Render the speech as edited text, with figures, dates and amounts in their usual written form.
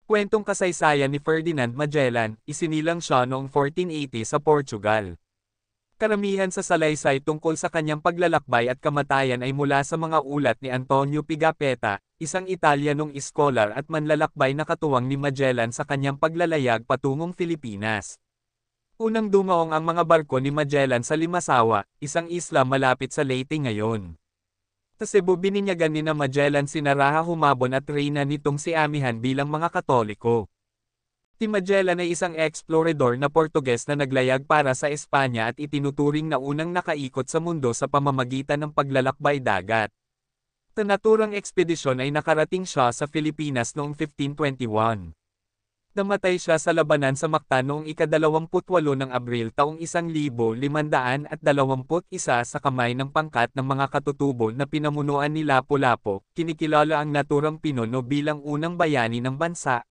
Kwentong kasaysayan ni Ferdinand Magellan, isinilang siya noong 1480 sa Portugal. Karamihan sa salaysay tungkol sa kanyang paglalakbay at kamatayan ay mula sa mga ulat ni Antonio Pigafetta, isang Italianong iskolar at manlalakbay na katuwang ni Magellan sa kanyang paglalayag patungong Pilipinas. Unang dumaong ang mga barko ni Magellan sa Limasawa, isang isla malapit sa Leyte ngayon. Sa Cebu bininyagan ni na Magellan sina Raha Humabon at Reyna nitong si Amihan bilang mga Katoliko. Si Magellan ay isang explorador na Portuges na naglayag para sa Espanya at itinuturing na unang nakaikot sa mundo sa pamamagitan ng paglalakbay dagat. Sa naturang ekspedisyon ay nakarating siya sa Pilipinas noong 1521. Namatay siya sa labanan sa Mactan noong ika-28 ng Abril taong 1521 sa kamay ng pangkat ng mga katutubo na pinamunuan ni Lapu-Lapu. Kinikilala ang naturang Pinono bilang unang bayani ng bansa,